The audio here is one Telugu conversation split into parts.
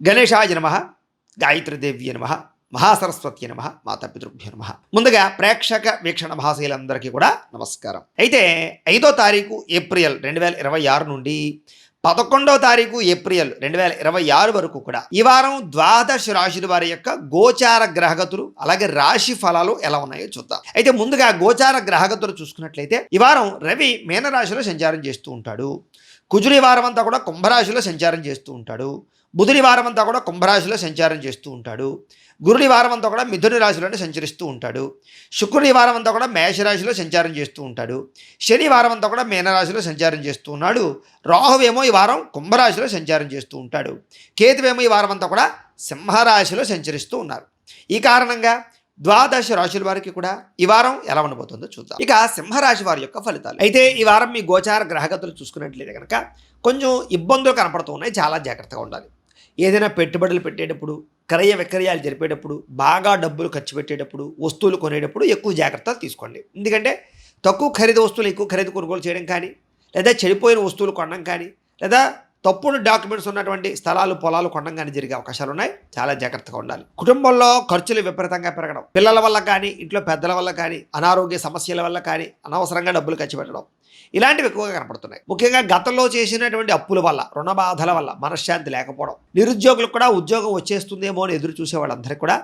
గణేశాయ నమః, గాయత్రీదేవ్య నమః, మహాసరస్వతి నమః, మాతాపితృభ్యో నమః. ముందుగా ప్రేక్షక వీక్షణ మహాశయులందరికీ కూడా నమస్కారం. అయితే 5వ తారీఖు ఏప్రిల్ 2026 నుండి 11వ తారీఖు ఏప్రిల్ 2026 వరకు కూడా ఈ వారం ద్వాదశ రాశుల వారి యొక్క గోచార గ్రహగతులు అలాగే రాశి ఫలాలు ఎలా ఉన్నాయో చూద్దాం. అయితే ముందుగా గోచార గ్రహగతులు చూసుకున్నట్లయితే ఈ వారం రవి మీనరాశిలో సంచారం చేస్తూ ఉంటాడు. కుజుడి వారం అంతా కూడా కుంభరాశిలో సంచారం చేస్తూ ఉంటాడు. బుధుడి వారం అంతా కూడా కుంభరాశిలో సంచారం చేస్తూ ఉంటాడు. గురుడి వారం అంతా కూడా మిథున రాశిలోనే సంచరిస్తూ ఉంటాడు. శుక్రుడి వారం అంతా కూడా మేషరాశిలో సంచారం చేస్తూ ఉంటాడు. శని వారం అంతా కూడా మీనరాశిలో సంచారం చేస్తూ ఉన్నాడు. రాహువేమో ఈ వారం కుంభరాశిలో సంచారం చేస్తూ ఉంటాడు. కేతువేమో ఈ వారం అంతా కూడా సింహరాశిలో సంచరిస్తూ ఉన్నారు. ఈ కారణంగా ద్వాదశ రాశుల వారికి కూడా ఈ వారం ఎలా ఉండబోతుందో చూద్దాం. ఇక సింహరాశి వారి యొక్క ఫలితాలు. అయితే ఈ వారం మీ గోచార గ్రహగతులు చూసుకున్నట్లయితే కనుక కొంచెం ఇబ్బందులు కనపడుతూ ఉన్నాయి. చాలా జాగ్రత్తగా ఉండాలి. ఏదైనా పెట్టుబడులు పెట్టేటప్పుడు, క్రయ విక్రయాలు జరిపేటప్పుడు, బాగా డబ్బులు ఖర్చు పెట్టేటప్పుడు, వస్తువులు కొనేటప్పుడు ఎక్కువ జాగ్రత్తలు తీసుకోండి. ఎందుకంటే తక్కువ ఖరీదు వస్తువులు ఎక్కువ ఖరీదు కొనుగోలు చేయడం కానీ, లేదా చెడిపోయిన వస్తువులు కొనడం కానీ, లేదా తప్పుడు డాక్యుమెంట్స్ ఉన్నటువంటి స్థలాలు పొలాలు కొనడం కానీ జరిగే అవకాశాలు ఉన్నాయి. చాలా జాగ్రత్తగా ఉండాలి. కుటుంబంలో ఖర్చులు విపరీతంగా పెరగడం, పిల్లల వల్ల కానీ ఇంట్లో పెద్దల వల్ల కానీ అనారోగ్య సమస్యల వల్ల కానీ అనవసరంగా డబ్బులు ఖర్చు పెట్టడం ఇలాంటివి ఎక్కువగా కనపడుతున్నాయి. ముఖ్యంగా గతంలో చేసినటువంటి అప్పుల వల్ల, రుణ బాధల వల్ల మనశ్శాంతి లేకపోవడం, నిరుద్యోగులకు కూడా ఉద్యోగం వచ్చేస్తుందేమో అని ఎదురు చూసే వాళ్ళందరికీ కూడా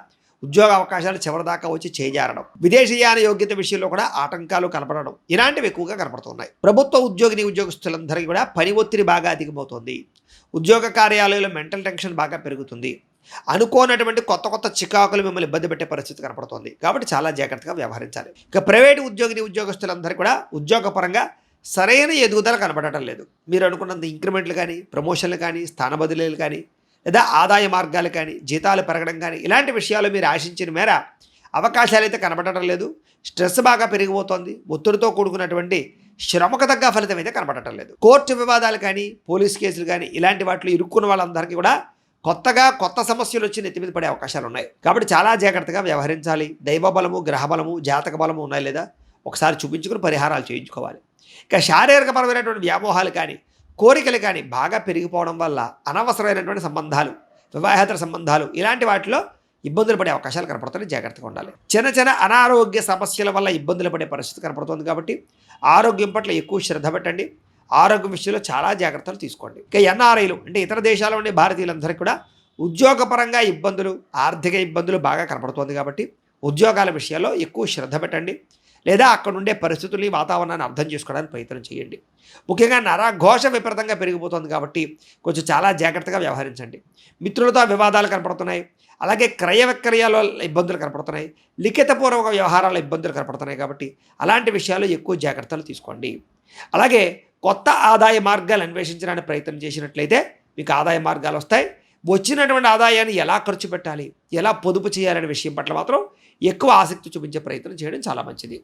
ఉద్యోగ అవకాశాలు చివరిదాకా వచ్చి చేజారడం, విదేశీయాన యోగ్యత విషయంలో కూడా ఆటంకాలు కనపడడం ఇలాంటివి ఎక్కువగా కనపడుతున్నాయి. ప్రభుత్వ ఉద్యోగస్తులందరికీ కూడా పని ఒత్తిడి బాగా అధికమవుతుంది. ఉద్యోగ కార్యాలయంలో మెంటల్ టెన్షన్ బాగా పెరుగుతుంది. అనుకోనటువంటి కొత్త కొత్త చికాకులు మిమ్మల్ని ఇబ్బంది పెట్టే పరిస్థితి కనపడుతుంది. కాబట్టి చాలా జాగ్రత్తగా వ్యవహరించాలి. ఇక ప్రైవేటు ఉద్యోగస్తులందరూ కూడా ఉద్యోగపరంగా సరైన ఎదుగుదల కనపడటం లేదు. మీరు అనుకున్నంత ఇంక్రిమెంట్లు కానీ, ప్రమోషన్లు కానీ, స్థాన బదిలీలు కానీ, లేదా ఆదాయ మార్గాలు కానీ, జీతాలు పెరగడం కానీ ఇలాంటి విషయాలు మీరు ఆశించిన మేర అవకాశాలు అయితే కనపడటం లేదు. స్ట్రెస్ బాగా పెరిగిపోతుంది. ఒత్తిడితో కూడుకున్నటువంటి శ్రమకు తగ్గ ఫలితం అయితే కనపడటం లేదు. కోర్టు వివాదాలు కానీ, పోలీస్ కేసులు కానీ ఇలాంటి వాటిలో ఇరుక్కున్న వాళ్ళందరికీ కూడా కొత్త సమస్యలు వచ్చి నెత్తి మీద పడే అవకాశాలు ఉన్నాయి. కాబట్టి చాలా జాగ్రత్తగా వ్యవహరించాలి. దైవ బలము, గ్రహ బలము, జాతక బలము ఉన్నాయి లేదా ఒకసారి చూపించుకుని పరిహారాలు చేయించుకోవాలి. ఇక శారీరకపరమైనటువంటి వ్యామోహాలు కానీ, కోరికలు కానీ బాగా పెరిగిపోవడం వల్ల అనవసరమైనటువంటి సంబంధాలు, వివాహేతర సంబంధాలు ఇలాంటి వాటిలో ఇబ్బందులు పడే అవకాశాలు కనపడుతున్నాయి. జాగ్రత్తగా ఉండాలి. చిన్న అనారోగ్య సమస్యల వల్ల ఇబ్బందులు పడే పరిస్థితి కనపడుతుంది. కాబట్టి ఆరోగ్యం పట్ల ఎక్కువ శ్రద్ధ పెట్టండి. ఆరోగ్యం విషయంలో చాలా జాగ్రత్తలు తీసుకోండి. ఇక ఎన్ఆర్ఐలు అంటే ఇతర దేశాల ఉండే భారతీయులందరికీ కూడా ఉద్యోగపరంగా ఇబ్బందులు, ఆర్థిక ఇబ్బందులు బాగా కనపడుతుంది. కాబట్టి ఉద్యోగాల విషయాల్లో ఎక్కువ శ్రద్ధ పెట్టండి. లేదా అక్కడ ఉండే పరిస్థితుల్ని, వాతావరణాన్ని అర్థం చేసుకోవడానికి ప్రయత్నం చేయండి. ముఖ్యంగా నరఘోష విపరీతంగా పెరిగిపోతుంది. కాబట్టి కొంచెం చాలా జాగ్రత్తగా వ్యవహరించండి. మిత్రులతో వివాదాలు కనపడుతున్నాయి. అలాగే క్రయ విక్రయాల ఇబ్బందులు కనపడుతున్నాయి. లిఖితపూర్వక వ్యవహారాల ఇబ్బందులు కనపడుతున్నాయి. కాబట్టి అలాంటి విషయాల్లో ఎక్కువ జాగ్రత్తలు తీసుకోండి. అలాగే కొత్త ఆదాయ మార్గాలు అన్వేషించడానికి ప్రయత్నం చేసినట్లయితే మీకు ఆదాయ మార్గాలు వస్తాయి. వచ్చినటువంటి ఆదాయాన్ని ఎలా ఖర్చు పెట్టాలి, ఎలా పొదుపు చేయాలనే విషయం పట్ల మాత్రం ఎక్కువ ఆసక్తి చూపించే ప్రయత్నం చేయడం చాలా మంచిది.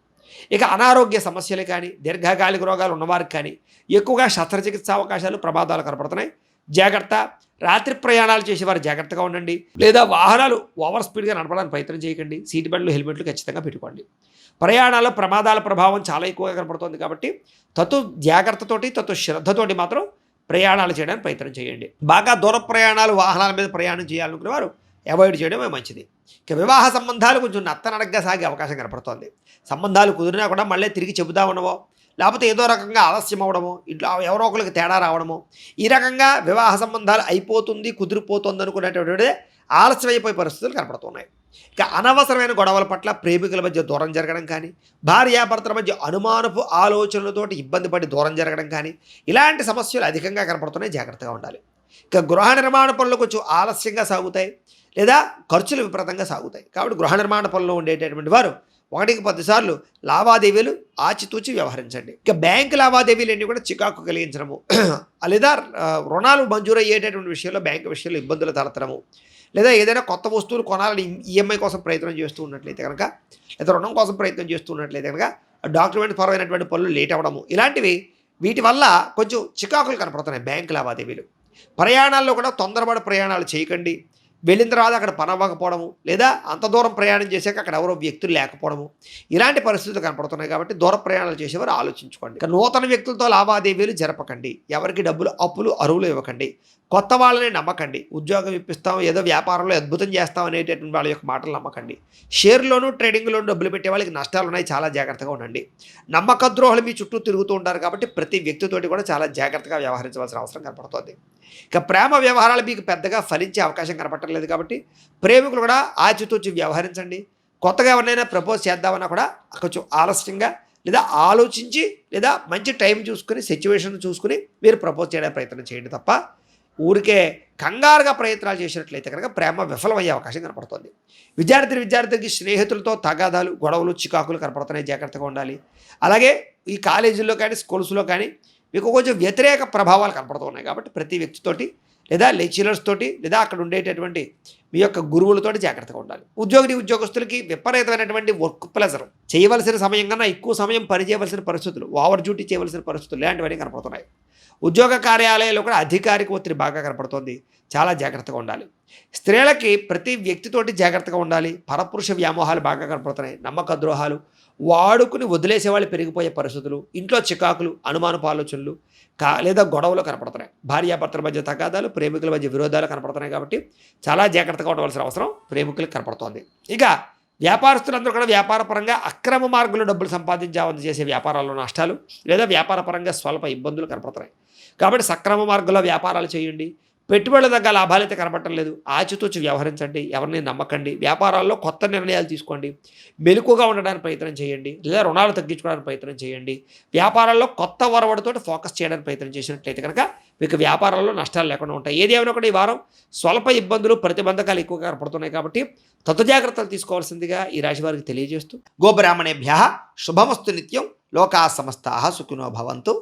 ఇక అనారోగ్య సమస్యలు కానీ, దీర్ఘకాలిక రోగాలు ఉన్నవారికి కానీ ఎక్కువగా శస్త్రచికిత్స అవకాశాలు, ప్రమాదాలు కనపడుతున్నాయి. జాగ్రత్త. రాత్రి ప్రయాణాలు చేసేవారు జాగ్రత్తగా ఉండండి. లేదా వాహనాలు ఓవర్ స్పీడ్గా నడపడానికి ప్రయత్నం చేయకండి. సీట్ బెల్ట్లు, హెల్మెట్లు ఖచ్చితంగా పెట్టుకోండి. ప్రయాణాల్లో ప్రమాదాల ప్రభావం చాలా ఎక్కువగా కనపడుతుంది. కాబట్టి జాగ్రత్తతోటి, శ్రద్ధతోటి మాత్రం ప్రయాణాలు చేయడానికి ప్రయత్నం చేయండి. బాగా దూర ప్రయాణాలు, వాహనాల మీద ప్రయాణం చేయాలనుకునే వారు అవాయిడ్ చేయడమే మంచిది. ఇక వివాహ సంబంధాలు కొంచెం నత్తనడగ్గా సాగే అవకాశం కనపడుతోంది. సంబంధాలు కుదిరినా కూడా మళ్ళీ తిరిగి చెబుతా ఉండవో, లేకపోతే ఏదో రకంగా ఆలస్యం అవ్వడమో, ఇంట్లో ఎవరో ఒకరికి తేడా రావడమో, ఈ రకంగా వివాహ సంబంధాలు అయిపోతుంది, కుదిరిపోతుంది అనుకునేటువంటిదే ఆలస్యం అయిపోయే పరిస్థితులు కనపడుతున్నాయి. ఇక అనవసరమైన గొడవల పట్ల ప్రేమికుల మధ్య దూరం జరగడం కానీ, భార్యాభర్తల మధ్య అనుమానపు ఆలోచనలతోటి ఇబ్బంది పడి దూరం జరగడం కానీ ఇలాంటి సమస్యలు అధికంగా కనపడుతున్నాయి. జాగ్రత్తగా ఉండాలి. ఇక గృహ నిర్మాణ పనులు కొంచెం ఆలస్యంగా సాగుతాయి, లేదా ఖర్చులు విపరీతంగా సాగుతాయి. కాబట్టి గృహ నిర్మాణ పనులు ఉండేటటువంటి వారు 1కి 10 సార్లు లావాదేవీలు ఆచితూచి వ్యవహరించండి. ఇక బ్యాంకు లావాదేవీలు అన్నీ కూడా చికాకు కలిగించడము, లేదా రుణాలు మంజూరు అయ్యేటటువంటి విషయంలో బ్యాంకు విషయంలో ఇబ్బందులు తలెత్తడము, లేదా ఏదైనా కొత్త వస్తువులు కొనాలని ఈఎంఐ కోసం ప్రయత్నం చేస్తూ ఉన్నట్లయితే కనుక, లేదా రుణం కోసం ప్రయత్నం చేస్తూ ఉన్నట్లయితే కనుక డాక్యుమెంట్ పరమైనటువంటి పనులు లేట్ అవ్వడము ఇలాంటివి, వీటి వల్ల కొంచెం చికాకులు కనపడుతున్నాయి బ్యాంకు లావాదేవీలు. ప్రయాణాల్లో కూడా తొందరపడి ప్రయాణాలు చేయకండి. వెళ్ళిన తర్వాత అక్కడ పని అవ్వకపోవడము, లేదా అంత దూరం ప్రయాణం చేశాక అక్కడ ఎవరో వ్యక్తులు లేకపోవడము, ఇలాంటి పరిస్థితులు కనపడుతున్నాయి. కాబట్టి దూర ప్రయాణాలు చేసేవారు ఆలోచించుకోండి. ఇక నూతన వ్యక్తులతో లావాదేవీలు జరపకండి, ఎవరికి డబ్బులు అప్పులు అరువులు ఇవ్వకండి, కొత్త వాళ్ళని నమ్మకండి. ఉద్యోగం ఇప్పిస్తాం, ఏదో వ్యాపారంలో అద్భుతం చేస్తాం అనేటటువంటి వాళ్ళ యొక్క మాటలు నమ్మకండి. షేర్లోను ట్రేడింగ్లోను డబ్బులు పెట్టే వాళ్ళకి నష్టాలు ఉన్నాయి, చాలా జాగ్రత్తగా ఉండండి. నమ్మక ద్రోహులు మీ చుట్టూ తిరుగుతూ ఉంటారు కాబట్టి ప్రతి వ్యక్తితోటి కూడా చాలా జాగ్రత్తగా వ్యవహరించవలసిన అవసరం కనపడుతుంది. ఇక ప్రేమ వ్యవహారాలు మీకు పెద్దగా ఫలించే అవకాశం కనపడలేదు కాబట్టి ప్రేమికులు కూడా ఆచితూచి వ్యవహరించండి. కొత్తగా ఎవరినైనా ప్రపోజ్ చేద్దామన్నా కూడా కొంచెం ఆలస్యంగా లేదా ఆలోచించి లేదా మంచి టైం చూసుకుని సిచ్యువేషన్ చూసుకుని మీరు ప్రపోజ్ చేయడానికి ప్రయత్నం చేయండి తప్ప ఊరికే కంగారుగా ప్రయత్నాలు చేసినట్లయితే కనుక ప్రేమ విఫలమయ్యే అవకాశం కనపడుతుంది. విద్యార్థికి స్నేహితులతో తగాదాలు, గొడవలు, చికాకులు కనపడుతున్నాయి, జాగ్రత్తగా ఉండాలి. అలాగే ఈ కాలేజీల్లో కానీ స్కూల్స్లో కానీ మీకు కొంచెం వ్యతిరేక ప్రభావాలు కనపడుతూ ఉన్నాయి కాబట్టి ప్రతి వ్యక్తితోటి లేదా లెక్చరర్స్ తోటి లేదా అక్కడ ఉండేటటువంటి మీ యొక్క గురువులతోటి జాగ్రత్తగా ఉండాలి. ఉద్యోగస్తులకి విపరీతమైనటువంటి వర్క్ ప్రెజర్, చేయవలసిన సమయం కన్నా ఎక్కువ సమయం పనిచేయవలసిన పరిస్థితులు, ఓవర్ డ్యూటీ చేయవలసిన పరిస్థితులు ఇలాంటివన్నీ కనపడుతున్నాయి. ఉద్యోగ కార్యాలయాల్లో కూడా అధికారిక ఒత్తిడి బాగా కనపడుతోంది, చాలా జాగ్రత్తగా ఉండాలి. స్త్రీలకి ప్రతి వ్యక్తితోటి జాగ్రత్తగా ఉండాలి. పరపురుష వ్యామోహాలు బాగా కనపడుతున్నాయి, నమ్మక ద్రోహాలు, వాడుకుని వదిలేసే వాళ్ళు పెరిగిపోయే పరిస్థితులు, ఇంట్లో చికాకులు, అనుమానపు ఆలోచనలు లేదా గొడవలు కనపడుతున్నాయి. భార్యాభర్తల మధ్య తగాదాలు, ప్రేమికుల మధ్య విరోధాలు కనపడుతున్నాయి కాబట్టి చాలా జాగ్రత్తగా ఉండవలసిన అవసరం ప్రేమికులకు కనపడుతోంది. ఇక వ్యాపారస్తులందరూ కూడా వ్యాపారపరంగా అక్రమ మార్గంలో డబ్బులు సంపాదించాలని చేసే వ్యాపారాల్లో నష్టాలు లేదా వ్యాపారపరంగా స్వల్ప ఇబ్బందులు కనపడుతున్నాయి. కాబట్టి సక్రమ మార్గంలో వ్యాపారాలు చేయండి. పెట్టుబడుల దగ్గర లాభాలైతే కనపడటం లేదు, ఆచితూచి వ్యవహరించండి, ఎవరిని నమ్మకండి. వ్యాపారాల్లో కొత్త నిర్ణయాలు తీసుకోండి, మెలకుగా ఉండడానికి ప్రయత్నం చేయండి, లేదా రుణాలు తగ్గించుకోవడానికి ప్రయత్నం చేయండి. వ్యాపారాల్లో కొత్త వరవడితో ఫోకస్ చేయడానికి ప్రయత్నం చేసినట్లయితే కనుక మీకు వ్యాపారాల్లో నష్టాలు లేకుండా ఉంటాయి. ఏది ఏమైనా కూడా ఈ వారం స్వల్ప ఇబ్బందులు, ప్రతిబంధకాలు ఎక్కువగా కనపడుతున్నాయి కాబట్టి జాగ్రత్తలు తీసుకోవాల్సిందిగా ఈ రాశి వారికి తెలియజేస్తూ గోబ్రాహ్మణేభ్యః శుభమస్తు నిత్యం. లోకా సమస్తాః సుఖినో భవంతు.